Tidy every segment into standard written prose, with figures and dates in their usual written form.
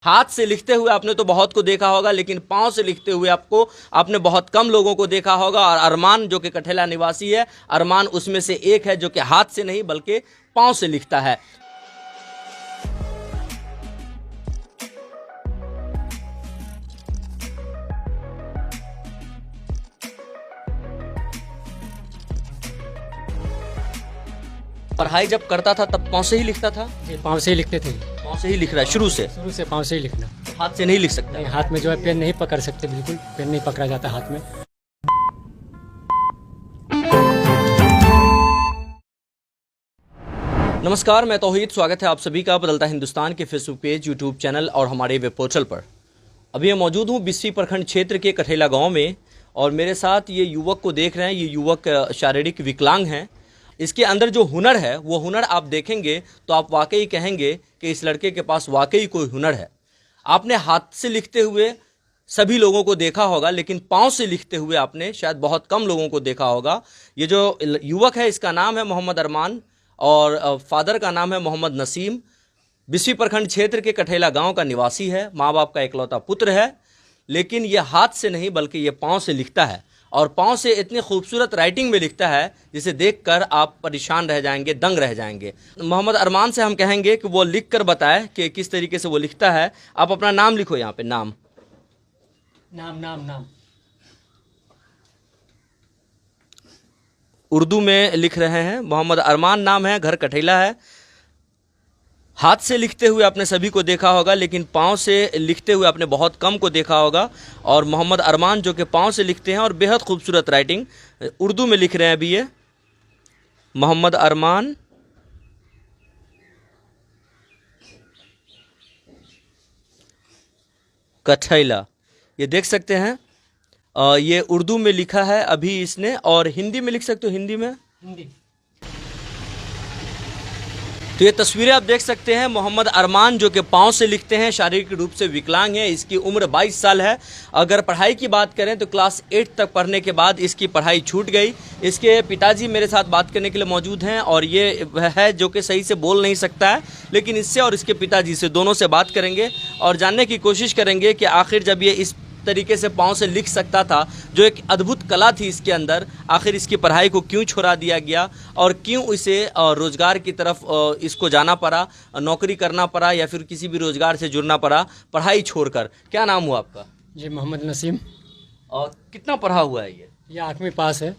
हाथ से लिखते हुए आपने तो बहुत को देखा होगा, लेकिन पांव से लिखते हुए आपने बहुत कम लोगों को देखा होगा। और अरमान जो कि कठेला निवासी है, अरमान उसमें से एक है जो कि हाथ से नहीं बल्कि पांव से लिखता है। पढ़ाई जब करता था तब पांव से ही लिखता था। जी, पाँव से ही लिखते थे। पांव से ही लिख रहा है शुरू से। शुरू से पाँव से ही लिखना। हाथ से नहीं लिख सकता। नहीं, हाथ में जो है पेन नहीं पकड़ सकते, बिल्कुल पेन नहीं पकड़ा जाता हाथ में। नमस्कार, मैं तौहीद। स्वागत है आप सभी का बदलता हिंदुस्तान के फेसबुक पेज, यूट्यूब चैनल और हमारे वेब पोर्टल पर। अभी मैं मौजूद हूँ बिस्फी प्रखंड क्षेत्र के कठेला गांव में, और मेरे साथ ये युवक को देख रहे हैं। ये युवक शारीरिक विकलांग हैं। इसके अंदर जो हुनर है वो हुनर आप देखेंगे तो आप वाकई कहेंगे कि इस लड़के के पास वाकई कोई हुनर है। आपने हाथ से लिखते हुए सभी लोगों को देखा होगा, लेकिन पाँव से लिखते हुए आपने शायद बहुत कम लोगों को देखा होगा। ये जो युवक है इसका नाम है मोहम्मद अरमान और फादर का नाम है मोहम्मद नसीम। बिस्फी प्रखंड क्षेत्र के कठेला गांव का निवासी है। माँ बाप का इकलौता पुत्र है, लेकिन ये हाथ से नहीं बल्कि ये पाँव से लिखता है। और पाँव से इतनी खूबसूरत राइटिंग में लिखता है जिसे देखकर आप परेशान रह जाएंगे, दंग रह जाएंगे। मोहम्मद अरमान से हम कहेंगे कि वो लिख कर बताए कि किस तरीके से वो लिखता है। आप अपना नाम लिखो यहाँ पे। नाम नाम उर्दू में लिख रहे हैं। मोहम्मद अरमान नाम है, घर कठेला है। हाथ से लिखते हुए आपने सभी को देखा होगा, लेकिन पाँव से लिखते हुए आपने बहुत कम को देखा होगा। और मोहम्मद अरमान जो कि पाँव से लिखते हैं और बेहद खूबसूरत राइटिंग उर्दू में लिख रहे हैं। अभी ये मोहम्मद अरमान कठेला, ये देख सकते हैं। ये उर्दू में लिखा है अभी इसने, और हिंदी में लिख सकते हो। हिंदी में तो ये तस्वीरें आप देख सकते हैं। मोहम्मद अरमान जो कि पाँव से लिखते हैं, शारीरिक रूप से विकलांग है। इसकी उम्र 22 साल है। अगर पढ़ाई की बात करें तो क्लास 8 तक पढ़ने के बाद इसकी पढ़ाई छूट गई। इसके पिताजी मेरे साथ बात करने के लिए मौजूद हैं, और ये वह है जो कि सही से बोल नहीं सकता है, लेकिन इससे और इसके पिताजी से दोनों से बात करेंगे और जानने की कोशिश करेंगे कि आखिर जब ये इस तरीके से पाँव से लिख सकता था, जो एक अद्भुत कला थी इसके अंदर, आखिर इसकी पढ़ाई को क्यों छोड़ा दिया गया और क्यों इसे रोज़गार की तरफ इसको जाना पड़ा, नौकरी करना पड़ा या फिर किसी भी रोज़गार से जुड़ना पड़ा पढ़ाई छोड़कर। क्या नाम हुआ आपका? जी, मोहम्मद नसीम। और कितना पढ़ा हुआ है ये? 8वीं पास है।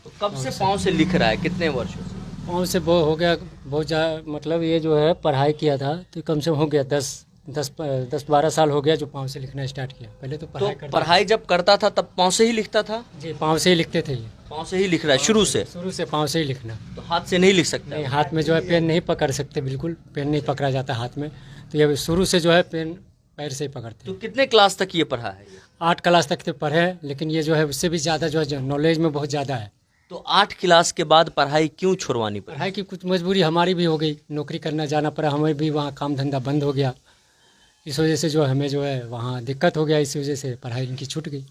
तो कब से पाँव से लिख रहा है, कितने वर्षों से? पाँव से वो हो गया बहुत ज़्यादा, मतलब ये जो है पढ़ाई किया था तो कम से कम हो गया 10-12 साल हो गया जो पाँव से लिखना स्टार्ट किया। पहले तो पढ़ाई जब करता था तब पाँव से ही लिखता था। जी, पाँव से ही लिखते थे। ये पाँव से ही लिख रहा है शुरू से पाँव से ही लिखना। तो हाथ से नहीं लिख सकता? नहीं, हाथ में जो है पेन नहीं पकड़ सकते, बिल्कुल पेन नहीं पकड़ा जाता हाथ में। तो ये शुरू से जो है पेन पैर से ही पकड़ते। तो कितने क्लास तक ये पढ़ा है? 8 क्लास तक तो पढ़े, लेकिन ये जो है उससे भी ज़्यादा जो है नॉलेज में बहुत ज़्यादा है। तो 8 क्लास के बाद पढ़ाई क्यों छुड़वानी पड़ी? पढ़ाई की कुछ मजबूरी हमारी भी हो गई, नौकरी करना जाना पड़ा, हमें भी वहाँ काम धंधा बंद हो गया। इस वजह से जो हमें जो है वहाँ दिक्कत हो गया, इस वजह से पढ़ाई इनकी छूट गई।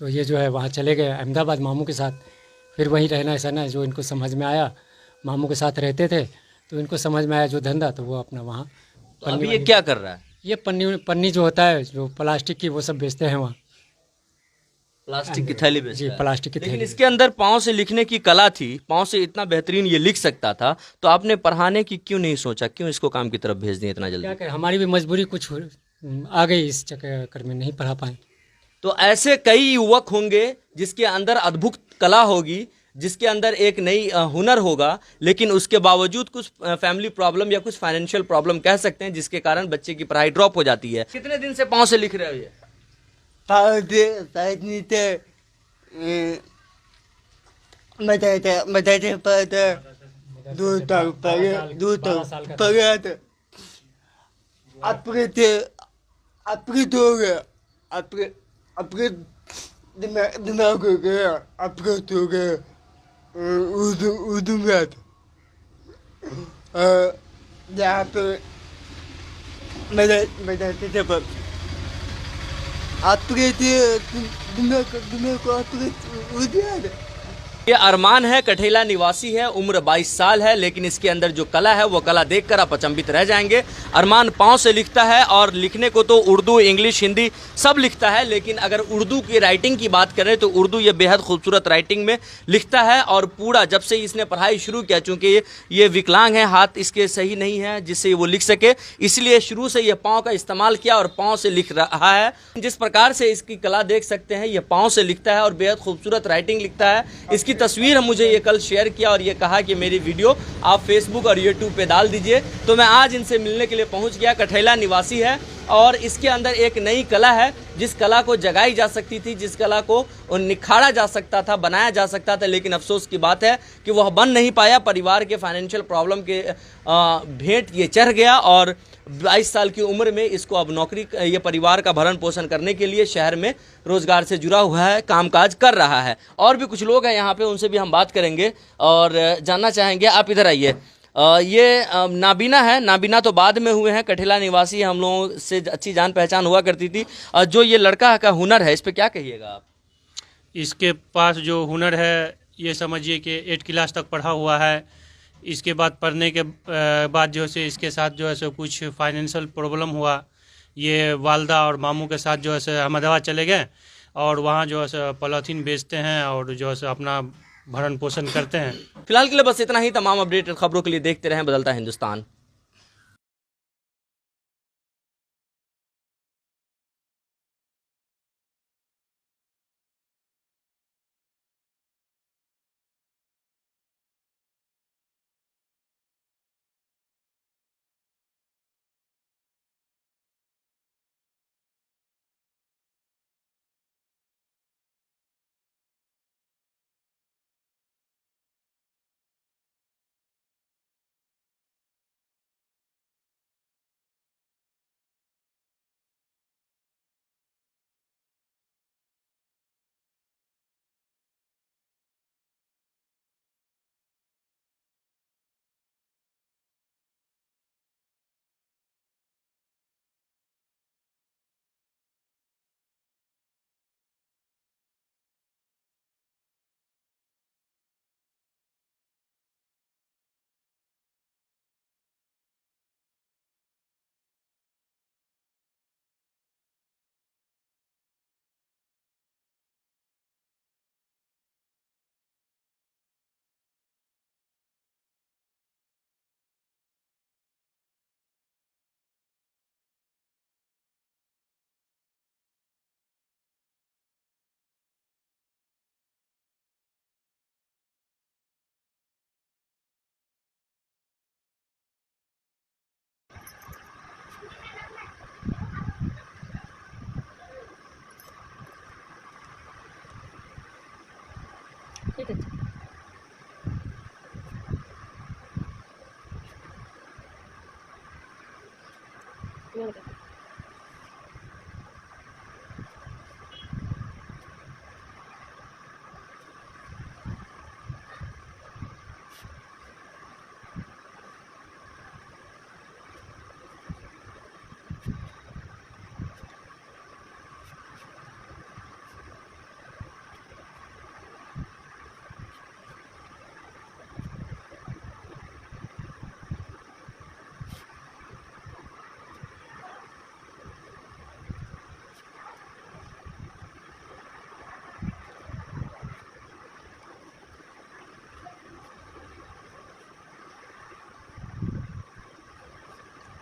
तो ये जो है वहाँ चले गए अहमदाबाद मामू के साथ। फिर वहीं रहना सहना जो इनको समझ में आया, मामू के साथ रहते थे तो इनको समझ में आया जो धंधा, तो वो अपना वहाँ। तो अभी ये क्या कर रहा है? ये पन्नी जो होता है जो प्लास्टिक की, वो सब बेचते हैं वहाँ। प्लास्टिक की थैली बेचता जी, है। प्लास्टिक की लेकिन थैली। इसके अंदर पाँव से लिखने की कला थी, पाँव से इतना बेहतरीन ये लिख सकता था, तो आपने पढ़ाने की क्यों नहीं सोचा? क्यों इसको काम की तरफ भेज दिया इतना जल्दी? क्या करें, हमारी भी मजबूरी कुछ आ गई, इस चक्कर में नहीं पढ़ा पाए। तो ऐसे कई युवक होंगे जिसके अंदर अद्भुत कला होगी, जिसके अंदर एक नई हुनर होगा, लेकिन उसके बावजूद कुछ फैमिली प्रॉब्लम या कुछ फाइनेंशियल प्रॉब्लम कह सकते हैं, जिसके कारण बच्चे की पढ़ाई ड्रॉप हो जाती है। कितने दिन से पाँव से लिख रहे हो ये? दिमाग हो गया, अपघात हो गया, उर्दू में आता। यहाँ पे मेरा पर अपघात दिमाग को अपघात हो गया। ये अरमान है, कठेला निवासी है, उम्र 22 साल है, लेकिन इसके अंदर जो कला है वो कला देखकर आप अचंभित रह जाएंगे। अरमान पाँव से लिखता है और लिखने को तो उर्दू, इंग्लिश, हिंदी सब लिखता है, लेकिन अगर उर्दू की राइटिंग की बात करें तो उर्दू ये बेहद खूबसूरत राइटिंग में लिखता है। और पूरा जब से इसने पढ़ाई शुरू किया, चूँकि ये विकलांग है, हाथ इसके सही नहीं है जिससे वो लिख सके, इसलिए शुरू से ये पाँव का इस्तेमाल किया और पाँव से लिख रहा है। जिस प्रकार से इसकी कला देख सकते हैं, ये पाँव से लिखता है और बेहद खूबसूरत राइटिंग लिखता है। इसकी तस्वीर मुझे ये कल शेयर किया और ये कहा कि मेरी वीडियो आप फेसबुक और यूट्यूब पे डाल दीजिए। तो मैं आज इनसे मिलने के लिए पहुंच गया। कठेला निवासी है और इसके अंदर एक नई कला है, जिस कला को जगाई जा सकती थी, जिस कला को निखारा जा सकता था, बनाया जा सकता था, लेकिन अफसोस की बात है कि वह बन नहीं पाया। परिवार के फाइनेंशियल प्रॉब्लम के भेंट ये चढ़ गया और 22 साल की उम्र में इसको अब नौकरी, ये परिवार का भरण पोषण करने के लिए शहर में रोजगार से जुड़ा हुआ है, कामकाज कर रहा है। और भी कुछ लोग हैं यहाँ पे, उनसे भी हम बात करेंगे और जानना चाहेंगे। आप इधर आइए। ये नाबीना है, नाबीना तो बाद में हुए हैं, कठेला निवासी हम लोगों से अच्छी जान पहचान हुआ करती थी। जो ये लड़का का हुनर है, इस पे क्या कहिएगा आप? इसके पास जो हुनर है, ये समझिए कि 8 क्लास तक पढ़ा हुआ है। इसके बाद पढ़ने के बाद जो है इसके साथ जो है सो कुछ फाइनेंशियल प्रॉब्लम हुआ। ये वालदा और मामू के साथ जो है सो अहमदाबाद चले गए और वहाँ जो है सो पॉलीथीन बेचते हैं और जो है सो अपना भरण पोषण करते हैं। फिलहाल के लिए बस इतना ही। तमाम अपडेटेड खबरों के लिए देखते रहें बदलता हिंदुस्तान। ठीक है।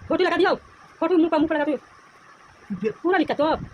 फोटो लगा दियो, फोटो मुंह पर लगा दियो, पूरा लिखा तो अब